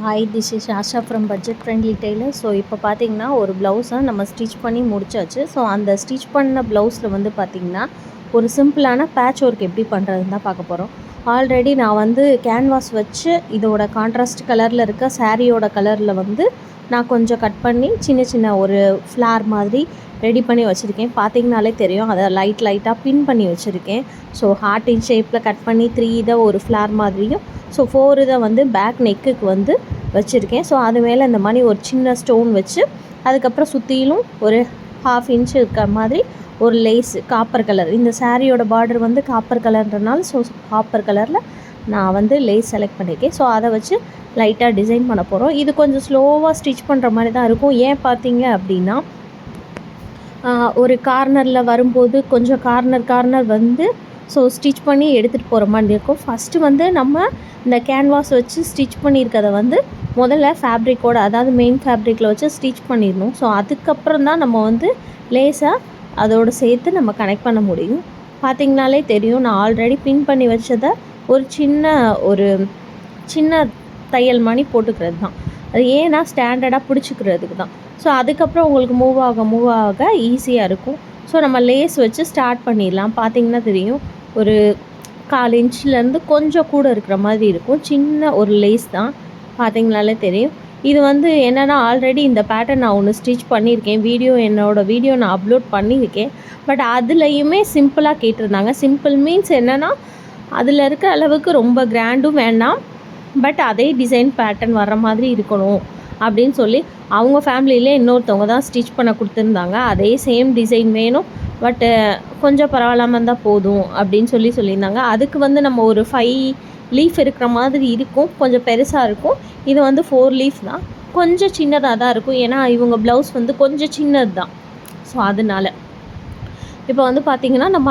Hi, this is Asha from budget friendly tailor. So இப்போ பார்த்தீங்கன்னா ஒரு ப்ளவுஸை நம்ம ஸ்டிச் பண்ணி முடிச்சாச்சு. ஸோ அந்த ஸ்டிச் பண்ண ப்ளவுஸில் வந்து பார்த்திங்கன்னா ஒரு சிம்பிளான பேட்ச் ஒர்க் எப்படி பண்ணுறதுன்னு தான் பார்க்க போகிறோம். ஆல்ரெடி நான் வந்து கேன்வாஸ் வச்சு இதோட கான்ட்ராஸ்ட் கலரில் இருக்க சாரியோட கலரில் வந்து நான் கொஞ்சம் கட் பண்ணி சின்ன சின்ன ஒரு ஃப்ளார் மாதிரி ரெடி பண்ணி வச்சுருக்கேன். பார்த்திங்கனாலே தெரியும், அதை லைட்டாக பின் பண்ணி வச்சுருக்கேன். ஸோ ஹார்ட் இன் ஷேப்பில் கட் பண்ணி 3 இதை ஒரு ஃப்ளார் மாதிரியும், ஸோ 4 இதை வந்து பேக் நெக்குக்கு வந்து வச்சுருக்கேன். ஸோ அது மேலே இந்த மாதிரி ஒரு சின்ன ஸ்டோன் வச்சு அதுக்கப்புறம் சுற்றிலும் ஒரு 1/2 இன்ச் இருக்கிற மாதிரி ஒரு லேஸு காப்பர் கலர். இந்த சாரியோட பார்டர் வந்து காப்பர் கலர்ன்றனால ஸோ காப்பர் கலரில் நான் வந்து லேஸ் செலக்ட் பண்ணியிருக்கேன். ஸோ அதை வச்சு லைட்டாக டிசைன் பண்ண போகிறோம். இது கொஞ்சம் ஸ்லோவாக ஸ்டிச் பண்ணுற மாதிரி தான் இருக்கும். ஏன் பார்த்தீங்க அப்படின்னா ஒரு கார்னரில் வரும்போது கொஞ்சம் கார்னர் வந்து ஸோ ஸ்டிச் பண்ணி எடுத்துகிட்டு போகிற மாதிரி இருக்கும். ஃபஸ்ட்டு வந்து நம்ம இந்த கேன்வாஸ் வச்சு ஸ்டிச் பண்ணியிருக்கதை வந்து முதல்ல ஃபேப்ரிக்கோட, அதாவது மெயின் ஃபேப்ரிக்கில் வச்சு ஸ்டிச் பண்ணிடணும். ஸோ அதுக்கப்புறம் தான் நம்ம வந்து லேஸாக அதோடு சேர்த்து நம்ம கனெக்ட் பண்ண முடியும். பார்த்திங்கனாலே தெரியும், நான் ஆல்ரெடி பின் பண்ணி வச்சதை ஒரு சின்ன தையல் மணி போட்டுக்கிறது தான். அது ஏன்னா ஸ்டாண்டர்டாக பிடிச்சிக்கிறதுக்கு தான். ஸோ அதுக்கப்புறம் உங்களுக்கு மூவ் ஆக ஈஸியாக இருக்கும். ஸோ நம்ம லேஸ் வச்சு ஸ்டார்ட் பண்ணிடலாம். பார்த்திங்கன்னா தெரியும், ஒரு 1/4 இன்ச்லேருந்து கொஞ்சம் கூட இருக்கிற மாதிரி இருக்கும். சின்ன ஒரு லேஸ் தான், பார்த்திங்கனாலே தெரியும். இது வந்து என்னென்னா ஆல்ரெடி இந்த பேட்டர்ன் நான் ஒன்று ஸ்டிச் பண்ணியிருக்கேன். என்னோடய வீடியோ நான் அப்லோட் பண்ணியிருக்கேன். பட் அதுலேயுமே சிம்பிளாக கேட்டிருந்தாங்க. சிம்பிள் மீன்ஸ் என்னென்னா அதில் இருக்கிற அளவுக்கு ரொம்ப கிராண்டும் வேண்டாம், பட் அதே டிசைன் பேட்டர்ன் வர்ற மாதிரி இருக்கணும் அப்படின்னு சொல்லி அவங்க ஃபேமிலியிலே இன்னொருத்தவங்க தான் ஸ்டிச் பண்ண கொடுத்துருந்தாங்க. அதே சேம் டிசைன் வேணும், பட்டு கொஞ்சம் பரவாயில்லாமல் இருந்தால் போதும் அப்படின்னு சொல்லியிருந்தாங்க. அதுக்கு வந்து நம்ம ஒரு 5 லீஃப் இருக்கிற மாதிரி இருக்கும், கொஞ்சம் பெருசாக இருக்கும். இது வந்து 4 லீஃப் தான், கொஞ்சம் சின்னதாக தான் இருக்கும். ஏன்னா இவங்க ப்ளவுஸ் வந்து கொஞ்சம் சின்னது தான். ஸோ அதனால் இப்போ வந்து பார்த்திங்கன்னா நம்ம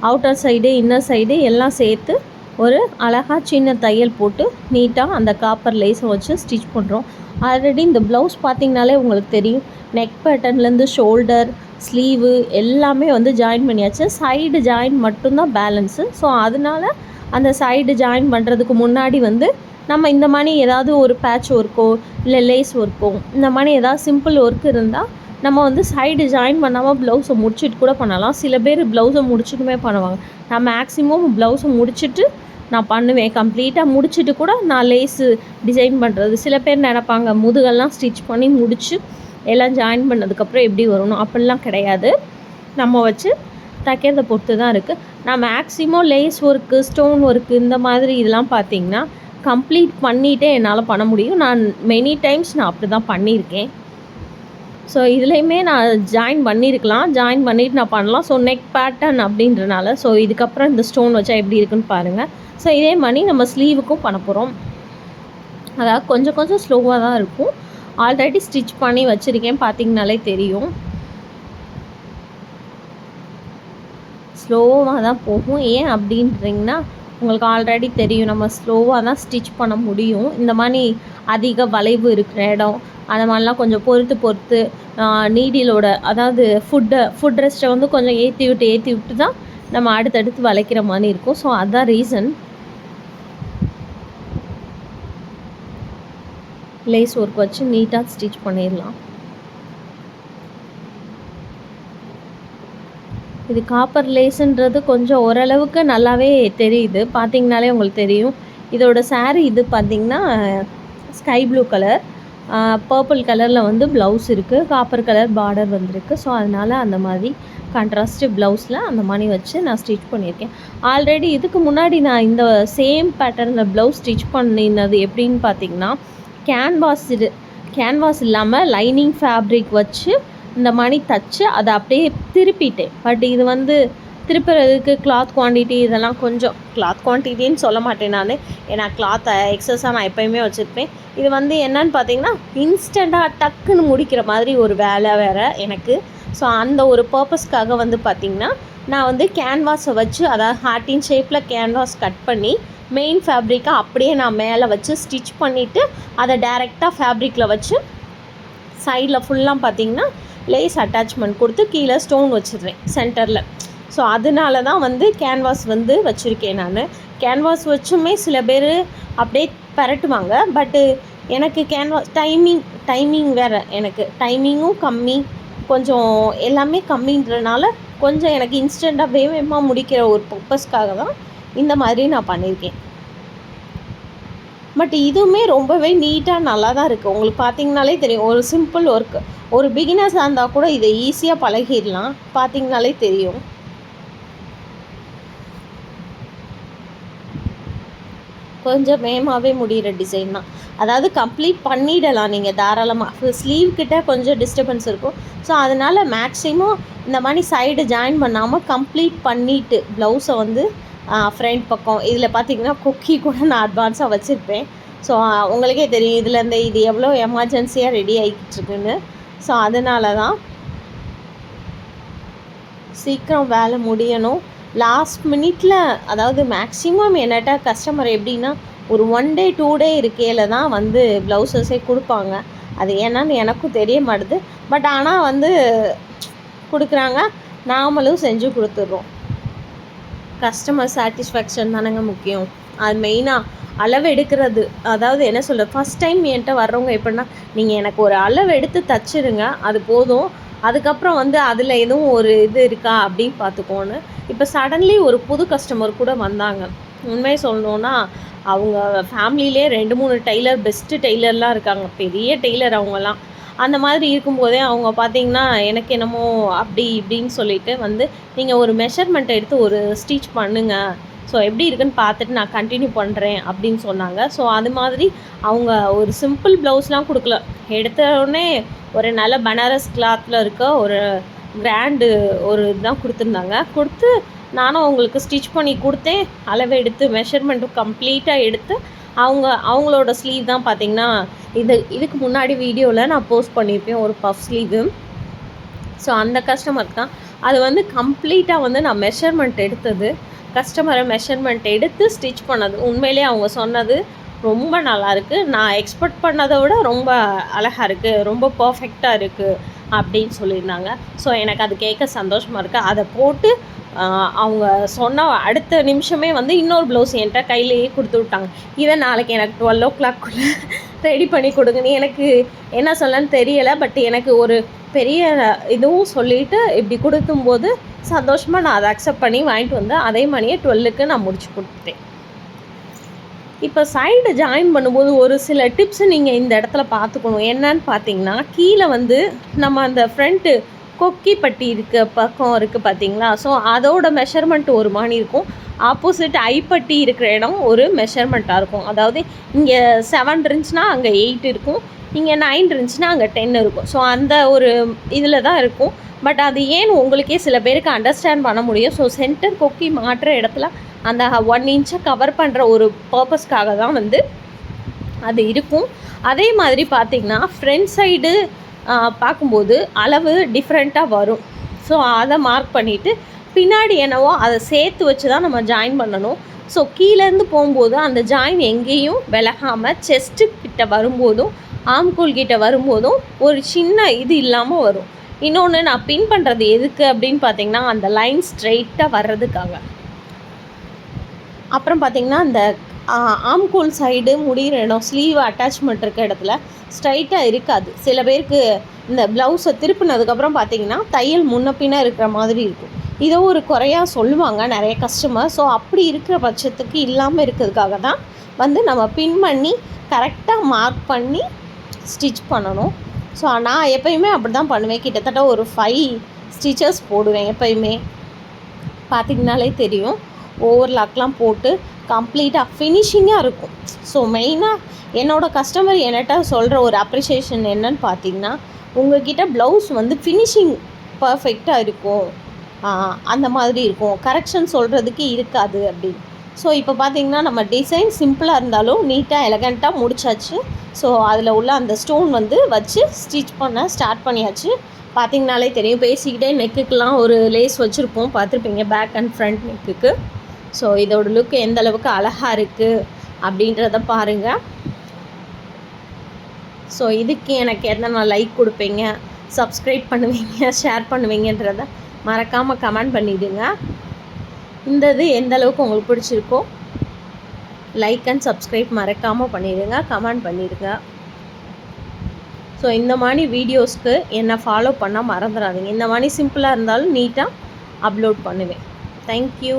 அவுட்டர் சைடு இன்னர் சைடு எல்லாம் சேர்த்து ஒரு அழகாக சின்ன தையல் போட்டு நீட்டாக அந்த காப்பர் லேஸை வச்சு ஸ்டிச் பண்ணுறோம். ஆல்ரெடி இந்த ப்ளவுஸ் பார்த்திங்கனாலே உங்களுக்கு தெரியும், நெக் பேட்டர்ன்லேருந்து ஷோல்டர், ஸ்லீவு எல்லாமே வந்து ஜாயின் பண்ணியாச்சு. சைடு ஜாயின் மட்டும்தான் பேலன்ஸு. ஸோ அதனால அந்த சைடு ஜாயின் பண்ணுறதுக்கு முன்னாடி வந்து நம்ம இந்த மாதிரி ஏதாவது ஒரு பேட்ச் ஒர்க்கோ இல்லை லேஸ் ஒர்க்கோ இந்த மாதிரி ஏதாவது சிம்பிள் ஒர்க் இருந்தால் நம்ம வந்து சைடு ஜாயின் பண்ணாமல் ப்ளவுஸை முடிச்சுட்டு கூட பண்ணலாம். சில பேர் ப்ளவுஸை முடிச்சுட்டுமே பண்ணுவாங்க. நான் மேக்ஸிமம் ப்ளவுஸை முடிச்சுட்டு நான் பண்ணுவேன். கம்ப்ளீட்டாக முடிச்சுட்டு கூட நான் லேஸு டிசைன் பண்ணுறது. சில பேர் நினைப்பாங்க முதுகெல்லாம் ஸ்டிச் பண்ணி முடித்து எல்லாம் ஜாயின் பண்ணதுக்கப்புறம் எப்படி வரணும், அப்படிலாம் கிடையாது. நம்ம வச்சு தைக்கிறத பொறுத்து தான் இருக்குது. நான் maximum lace work, stone work இந்த மாதிரி இதெல்லாம் பார்த்திங்கன்னா கம்ப்ளீட் பண்ணிகிட்டே என்னால் பண்ண முடியும். நான் மெனி டைம்ஸ் நான் அப்படி தான் பண்ணியிருக்கேன். ஸோ இதுலேயுமே நான் ஜாயின் பண்ணிவிட்டு நான் பண்ணலாம். ஸோ நெக் பேட்டர்ன் அப்படின்றனால ஸோ இதுக்கப்புறம் இந்த ஸ்டோன் வச்சா எப்படி இருக்குன்னு பாருங்கள். ஸோ இதே மாதிரி நம்ம ஸ்லீவுக்கும் பண்ண போகிறோம். அதாவது கொஞ்சம் ஸ்லோவாக தான் இருக்கும். ஆல்ரெடி ஸ்டிச் பண்ணி வச்சுருக்கேன், பார்த்திங்கனாலே தெரியும். ஸ்லோவாக தான் போகும். ஏன் அப்படின்றீங்கன்னா உங்களுக்கு ஆல்ரெடி தெரியும், நம்ம ஸ்லோவாக தான் ஸ்டிச் பண்ண முடியும். இந்த மாதிரி அதிக வளைவு இருக்கிற இடம் அந்த மாதிரிலாம் கொஞ்சம் பொறுத்து நீடிலோட, அதாவது ஃபுட் ரெஸ்ட்டை வந்து கொஞ்சம் ஏற்றி விட்டு தான் நம்ம அடுத்தடுத்து வளைக்கிற மாதிரி இருக்கும். ஸோ அதுதான் ரீசன். லேஸ் ஒர்க் வச்சு நீட்டாக ஸ்டிச் பண்ணிடலாம். இது காப்பர் லேஸுன்றது கொஞ்சம் ஓரளவுக்கு நல்லாவே தெரியுது, பார்த்திங்கனாலே உங்களுக்கு தெரியும். இதோட சாரீ இது பார்த்திங்கன்னா ஸ்கை ப்ளூ கலர், பர்பிள் கலரில் வந்து ப்ளவுஸ் இருக்குது, காப்பர் கலர் பார்டர் வந்திருக்கு. ஸோ அதனால் அந்த மாதிரி கான்ட்ராஸ்ட்டு ப்ளவுஸில் அந்த மாதிரி வச்சு நான் ஸ்டிச் பண்ணியிருக்கேன். ஆல்ரெடி இதுக்கு முன்னாடி நான் இந்த சேம் பேட்டர்னில் ப்ளவுஸ் ஸ்டிச் பண்ணினது எப்படின்னு பார்த்திங்கன்னா கேன்வாஸ் இல்லாமல் லைனிங் ஃபேப்ரிக் வச்சு இந்த மாதிரி தச்சு அதை அப்படியே திருப்பிட்டேன். பட் இது வந்து திருப்புறதுக்கு கிளாத் குவான்டிட்டி இதெல்லாம் கொஞ்சம் கிளாத் குவான்டிட்டின்னு சொல்ல மாட்டேன் நான், ஏன்னா கிளாத்தை எக்ஸஸாக நான் எப்போயுமே வச்சுருப்பேன். இது வந்து என்னன்னு பார்த்தீங்கன்னா இன்ஸ்டண்ட்டாக டக்குன்னு முடிக்கிற மாதிரி ஒரு வேலை வேறு எனக்கு. ஸோ அந்த ஒரு பர்பஸ்க்காக வந்து பார்த்திங்கன்னா நான் வந்து கேன்வாஸை வச்சு, அதாவது ஹார்ட்டின் ஷேப்பில் கேன்வாஸ் கட் பண்ணி மெயின் ஃபேப்ரிக்கை அப்படியே நான் மேலே வச்சு ஸ்டிச் பண்ணிவிட்டு அதை டைரெக்டாக ஃபேப்ரிக்கில் வச்சு சைடில் ஃபுல்லாக பார்த்திங்கன்னா லேஸ் அட்டாச்மெண்ட் கொடுத்து கீழே ஸ்டோன் வச்சிடுறேன் சென்டரில். ஸோ அதனால தான் வந்து கேன்வாஸ் வந்து வச்சுருக்கேன் நான். கேன்வாஸ் வச்சுமே சில பேர் அப்படியே பெரட்டுவாங்க. பட்டு எனக்கு கேன்வாஸ் டைமிங் வேறு, எனக்கு டைமிங்கும் கம்மி, கொஞ்சம் எல்லாமே கம்மின்றனால கொஞ்சம் எனக்கு இன்ஸ்டண்ட்டாக வேகமாக முடிக்கிற ஒரு பர்பஸ்க்காக தான் இந்த மாதிரி நான் பண்ணியிருக்கேன். பட் இதுவுமே ரொம்பவே நீட்டாக நல்லா தான் இருக்குது. உங்களுக்கு பார்த்தீங்கனாலே தெரியும், ஒரு சிம்பிள் ஒர்க்கு. ஒரு பிகினர்ஸாக இருந்தால் கூட இதை ஈஸியாக பழகிடலாம், பார்த்தீங்கனாலே தெரியும். கொஞ்சம் வேகமாகவே முடிகிற டிசைன் தான். அதாவது கம்ப்ளீட் பண்ணிடலாம் நீங்கள் தாராளமாக. ஸ்லீவ் கிட்ட கொஞ்சம் டிஸ்டர்பன்ஸ் இருக்கும். ஸோ அதனால் மேக்ஸிமம் இந்த மாதிரி சைடு ஜாயின் பண்ணாமல் கம்ப்ளீட் பண்ணிவிட்டு ப்ளவுஸை வந்து ஃப்ரண்ட் பக்கம் இதில் பார்த்திங்கன்னா கொக்கி கூட நான் அட்வான்ஸாக வச்சுருப்பேன். ஸோ உங்களுக்கே தெரியும் இதுலேருந்து இது எவ்வளோ எமர்ஜென்சியாக ரெடி ஆகிட்டுருக்குன்னு. ஸோ அதனால தான் சீக்கிரம் வேலை முடியணும். லாஸ்ட் மினிட்ல, அதாவது மேக்ஸிமம் என்னட்ட கஸ்டமர் எப்படின்னா ஒரு 1 டே 2 டே இருக்கையில் தான் வந்து ப்ளவுஸஸே கொடுப்பாங்க. அது என்னன்னு எனக்கும் தெரிய மாட்டுது. பட் ஆனால் வந்து கொடுக்குறாங்க, நாமளும் செஞ்சு கொடுத்துட்றோம். கஸ்டமர் சாட்டிஸ்ஃபேக்ஷன் தானேங்க முக்கியம். அது மெயினாக அளவு எடுக்கிறது. அதாவது என்ன சொல்கிறது, ஃபஸ்ட் டைம் என்கிட்ட வர்றவங்க எப்படின்னா, நீங்கள் எனக்கு ஒரு அளவு எடுத்து தச்சுருங்க, அது போதும், அதுக்கப்புறம் வந்து அதில் எதுவும் ஒரு இது இருக்கா அப்படின்னு பார்த்துக்கோன்னு. இப்போ சடன்லி ஒரு புது கஸ்டமர் கூட வந்தாங்க. உண்மையை சொல்லணுன்னா அவங்க ஃபேமிலியிலே 2-3 டெய்லர், பெஸ்ட்டு டெய்லர்லாம் இருக்காங்க, பெரிய டெய்லர் அவங்கலாம். அந்த மாதிரி இருக்கும்போதே அவங்க பார்த்திங்கன்னா எனக்கு என்னமோ அப்படி இப்படின்னு சொல்லிட்டு வந்து, நீங்கள் ஒரு மெஷர்மெண்ட் எடுத்து ஒரு ஸ்டிச் பண்ணுங்கள், ஸோ எப்படி இருக்குன்னு பார்த்துட்டு நான் கண்டினியூ பண்ணுறேன் அப்படின்னு சொன்னாங்க. ஸோ அது மாதிரி அவங்க ஒரு சிம்பிள் ப்ளவுஸ்லாம் கொடுக்கல, எடுத்தோடனே ஒரு நல்ல பனாரஸ் கிளாத்தில் இருக்க ஒரு கிராண்டு ஒரு இதுதான் கொடுத்துருந்தாங்க. கொடுத்து நானும் அவங்களுக்கு ஸ்டிச் பண்ணி கொடுத்தேன். அளவு எடுத்து மெஷர்மெண்ட்டும் கம்ப்ளீட்டாக எடுத்து அவங்களோட ஸ்லீவ் தான் பார்த்திங்கன்னா இதுக்கு முன்னாடி வீடியோவில் நான் போஸ்ட் பண்ணியிருப்பேன், ஒரு பஃப் ஸ்லீவு. ஸோ அந்த கஸ்டமருக்கு தான் அது வந்து கம்ப்ளீட்டாக வந்து நான் மெஷர்மெண்ட் எடுத்தது, கஸ்டமரை மெஷர்மெண்ட் எடுத்து ஸ்டிச் பண்ணது. உண்மையிலே அவங்க சொன்னது ரொம்ப நல்லாயிருக்கு, நான் எக்ஸ்பெக்ட் பண்ணதை விட ரொம்ப அழகாக இருக்குது, ரொம்ப பர்ஃபெக்டாக இருக்குது அப்படின்னு சொல்லியிருந்தாங்க. ஸோ எனக்கு அது கேட்க சந்தோஷமாக இருக்குது. அதை போட்டு அவங்க சொன்ன அடுத்த நிமிஷமே வந்து இன்னொரு ப்ளவுஸ் என்கிட்ட கையிலேயே கொடுத்து விட்டாங்க. இதை நாளைக்கு எனக்கு 12 o'clock ரெடி பண்ணி கொடுங்கன்னு. எனக்கு என்ன சொல்லன்னு தெரியலை, பட் எனக்கு ஒரு பெரிய இதுவும் சொல்லிவிட்டு இப்படி கொடுக்கும்போது சந்தோஷமாக நான் அதை அக்செப்ட் பண்ணி வாங்கிட்டு வந்தேன். அதே மாதிரியே 12க்கு நான் முடிச்சு கொடுத்துட்டேன். இப்போ சைடு ஜாயின் பண்ணும்போது ஒரு சில டிப்ஸு நீங்கள் இந்த இடத்துல பார்த்துக்கணும். என்னன்னு பார்த்தீங்கன்னா, கீழே வந்து நம்ம அந்த ஃப்ரண்ட்டு கொக்கி பட்டி இருக்க பக்கம் இருக்குது பார்த்தீங்களா, ஸோ அதோட மெஷர்மெண்ட் ஒரு மாதிரி இருக்கும். ஆப்போசிட் ஐப்பட்டி இருக்கிற இடம் ஒரு மெஷர்மெண்ட்டாக இருக்கும். அதாவது இங்கே 7 இருந்துச்சுன்னா அங்கே 8 இருக்கும், இங்கே 9 இருந்துச்சுன்னா அங்கே 10 இருக்கும். ஸோ அந்த ஒரு இதில் தான் இருக்கும். பட் அது ஏன்னு உங்களுக்கே சில பேருக்கு அண்டர்ஸ்டாண்ட் பண்ண முடியும். ஸோ சென்டர் கொக்கி மாட்டுற இடத்துல அந்த 1 இன்ச்சை கவர் பண்ணுற ஒரு பர்பஸ்க்காக தான் வந்து அது இருக்கும். அதே மாதிரி பார்த்திங்கன்னா ஃப்ரண்ட் சைடு பார்க்கும்போது அளவு டிஃப்ரெண்ட்டாக வரும். ஸோ அதை மார்க் பண்ணிவிட்டு பின்னாடி என்னவோ அதை சேர்த்து வச்சு தான் நம்ம ஜாயின் பண்ணணும். ஸோ கீழேருந்து போகும்போது அந்த ஜாயின் எங்கேயும் விலகாமல் செஸ்ட்டு கிட்ட வரும்போதும் ஆம்கோல் கிட்ட வரும்போதும் ஒரு சின்ன இது இல்லாமல் வரும். இன்னொன்று நான் பின் பண்ணுறது எதுக்கு அப்படின்னு பார்த்திங்கன்னா, அந்த லைன் ஸ்ட்ரெயிட்டாக வர்றதுக்காக. அப்புறம் பார்த்திங்கன்னா இந்த ஆம்கோல் சைடு முடிகிற இடம், ஸ்லீவ் அட்டாச்மெண்ட் இருக்க இடத்துல ஸ்ட்ரைட்டாக இருக்காது. சில பேருக்கு இந்த ப்ளவுஸை திருப்பினதுக்கப்புறம் பார்த்திங்கன்னா தையல் முன்ன பின்ன இருக்கிற மாதிரி இருக்கும். இதோ ஒரு குறையாக சொல்லுவாங்க நிறைய கஸ்டமர். ஸோ அப்படி இருக்கிற பட்சத்துக்கு இல்லாமல் இருக்கிறதுக்காக தான் வந்து நம்ம பின் பண்ணி கரெக்டாக மார்க் பண்ணி ஸ்டிச் பண்ணணும். ஸோ நான் எப்போயுமே அப்படி தான் பண்ணுவேன். கிட்டத்தட்ட ஒரு 5 ஸ்டிச்சஸ் போடுவேன் எப்போயுமே, பார்த்திங்கனாலே தெரியும். ஓவர்லாக்லாம் போட்டு கம்ப்ளீட்டாக ஃபினிஷிங்காக இருக்கும். ஸோ மெயினாக என்னோடய கஸ்டமர் என்கிட்ட சொல்கிற ஒரு அப்ரிஷியேஷன் என்னன்னு பார்த்திங்கன்னா, உங்கள்கிட்ட ப்ளவுஸ் வந்து ஃபினிஷிங் பர்ஃபெக்டாக இருக்கும், அந்த மாதிரி இருக்கும், கரெக்ஷன் சொல்கிறதுக்கு இருக்காது அப்படின்னு. ஸோ இப்போ பார்த்திங்கன்னா நம்ம டிசைன் சிம்பிளாக இருந்தாலும் நீட்டாக எலகண்ட்டாக முடிச்சாச்சு. ஸோ அதில் உள்ள அந்த ஸ்டோன் வந்து வச்சு ஸ்டிச் பண்ண ஸ்டார்ட் பண்ணியாச்சு. பார்த்திங்கனாலே தெரியும், பேசிக்கிட்டே நெக்குக்கெலாம் ஒரு லேஸ் வச்சுருப்போம், பார்த்துருப்பீங்க, பேக் அண்ட் ஃப்ரண்ட் நெக்குக்கு. ஸோ இதோட லுக் எந்த அளவுக்கு அழகாக இருக்குது அப்படின்றத பாருங்கள். ஸோ இதுக்கு எனக்கு எத்தனை லைக் கொடுப்பீங்க, சப்ஸ்கிரைப் பண்ணுவீங்க, ஷேர் பண்ணுவீங்கன்றத மறக்காமல் கமெண்ட் பண்ணிவிடுங்க. இந்த இது எந்த அளவுக்கு உங்களுக்கு பிடிச்சிருக்கோ லைக் அண்ட் சப்ஸ்கிரைப் மறக்காமல் பண்ணிடுங்க, கமெண்ட் பண்ணிடுங்க. ஸோ இந்த மாதிரி வீடியோஸ்க்கு என்னை ஃபாலோ பண்ண மறந்துடாதீங்க. இந்த மாதிரி சிம்பிளாக இருந்தாலும் நீட்டாக அப்லோட் பண்ணுவேன். தேங்க்யூ.